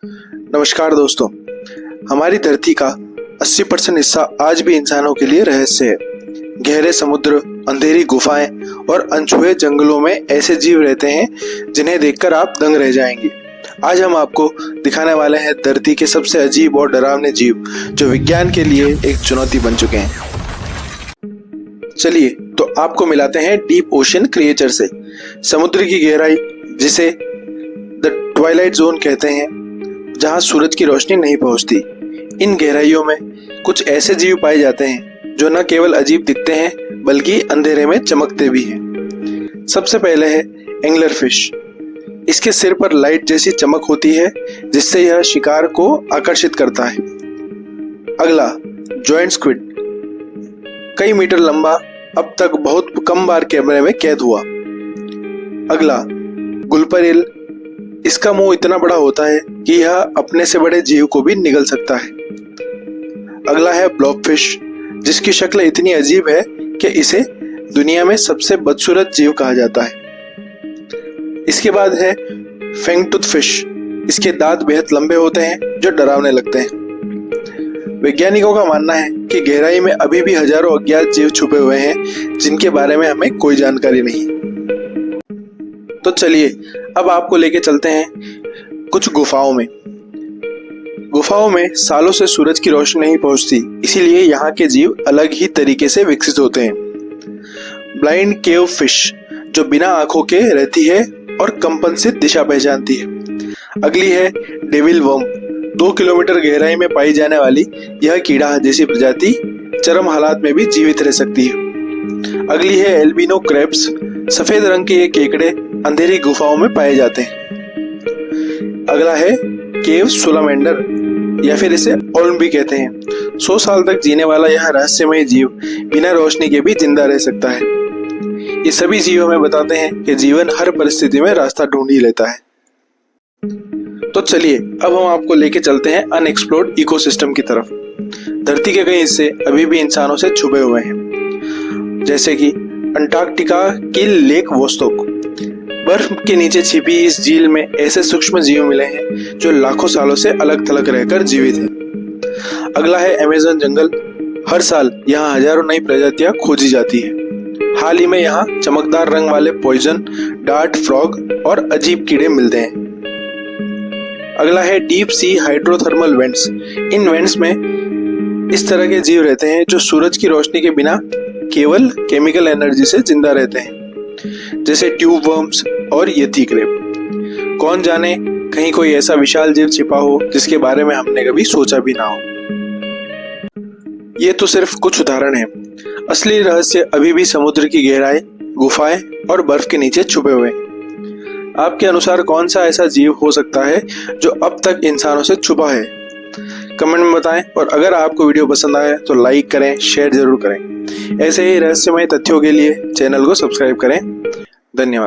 नमस्कार दोस्तों, हमारी धरती का 80% हिस्सा आज भी इंसानों के लिए रहस्य है। गहरे समुद्र, अंधेरी गुफाएं और अनछुए जंगलों में ऐसे जीव रहते हैं जिन्हें देखकर आप दंग रह जाएंगे। आज हम आपको दिखाने वाले हैं धरती के सबसे अजीब और डरावने जीव जो विज्ञान के लिए एक चुनौती बन चुके हैं। चलिए तो आपको मिलाते हैं डीप ओशन क्रिएचर से। समुद्र की गहराई, जिसे द ट्वाइलाइट जोन कहते हैं, जहां सूरज की रोशनी नहीं पहुंचती। इन गहराइयों में कुछ ऐसे जीव पाए जाते हैं जो न केवल अजीब दिखते हैं बल्कि अंधेरे में चमकते भी हैं। सबसे पहले है एंगलर फिश। इसके सिर पर लाइट जैसी चमक होती है जिससे यह शिकार को आकर्षित करता है। अगला जॉइंट स्क्विड, कई मीटर लंबा, अब तक बहुत कम बार कैमरे में कैद हुआ। अगला गुलपर ईल। इसका मुंह इतना बड़ा होता है कि यह अपने से बड़े जीव को भी निगल सकता है। अगला है ब्लॉबफिश, जिसकी शक्ल इतनी अजीब है कि इसे दुनिया में सबसे बदसूरत जीव कहा जाता है। इसके बाद है फैंगटूथ फिश। इसके दांत बेहद लंबे होते हैं जो डरावने लगते हैं। वैज्ञानिकों का मानना है कि गहराई में अभी भी हजारों अज्ञात जीव छुपे हुए हैं जिनके बारे में हमें कोई जानकारी नहीं। तो चलिए अब आपको लेके चलते हैं कुछ गुफाओं में। गुफाओं में सालों से सूरज की रोशनी नहीं पहुंचती, इसीलिए यहाँ के जीव अलग ही तरीके से विकसित होते हैं। ब्लाइंड केव फिश, जो बिना आंखों के रहती है और कंपन से दिशा पहचानती है। अगली है डेविल वर्म। 2 किलोमीटर गहराई में पाई जाने वाली यह कीड़ा जैसी प्रजाति चरम हालात में भी जीवित रह सकती है। अगली है एल्बिनो क्रैब्स। सफेद रंग के ये केकड़े अंधेरी गुफाओं में पाए जाते हैं। अगला है केव सुलामेंडर, या फिर इसे ओल्म भी कहते हैं। 100 साल तक जीने वाला यह रहस्यमय जीव बिना रोशनी के भी जिंदा रह सकता है। ये सभी जीव हमें बताते हैं कि जीवन हर परिस्थिति में रास्ता ढूंढ ही लेता है। तो चलिए अब हम आपको लेके चलते हैं अनएक्सप्लोर्ड इकोसिस्टम की तरफ। धरती के कई हिस्से अभी भी इंसानों से छुपे हुए हैं, जैसे कि अंटार्कटिका की लेक वोस्टोक। बर्फ के नीचे छिपी इस झील में ऐसे सूक्ष्म जीव मिले हैं जो लाखों सालों से अलग थलग रहकर जीवित हैं। अगला है अमेज़न जंगल। हर साल यहाँ हजारों नई प्रजातियां खोजी जाती है। हाल ही में यहाँ चमकदार रंग वाले पॉइजन डार्ट फ्रॉग और अजीब कीड़े मिलते हैं। अगला है डीप सी हाइड्रोथर्मल वेंट्स। इन वेंट्स में इस तरह के जीव रहते हैं जो सूरज की रोशनी के बिना केवल केमिकल एनर्जी से जिंदा रहते हैं, जैसे ट्यूब वर्म्स और येती क्रैब। कौन जाने कहीं कोई ऐसा विशाल जीव छिपा हो जिसके बारे में हमने कभी सोचा भी ना हो। ये तो सिर्फ कुछ उदाहरण हैं। असली रहस्य अभी भी समुद्र की गहराई, गुफाएं और बर्फ के नीचे छुपे हुए हैं। आपके अनुसार कौन सा ऐसा जीव हो सकता है जो अब तक इंसानों से छुपा है? कमेंट में बताएं, और अगर आपको वीडियो पसंद आए तो लाइक करें, शेयर जरूर करें। ऐसे ही रहस्यमय तथ्यों के लिए चैनल को सब्सक्राइब करें। धन्यवाद।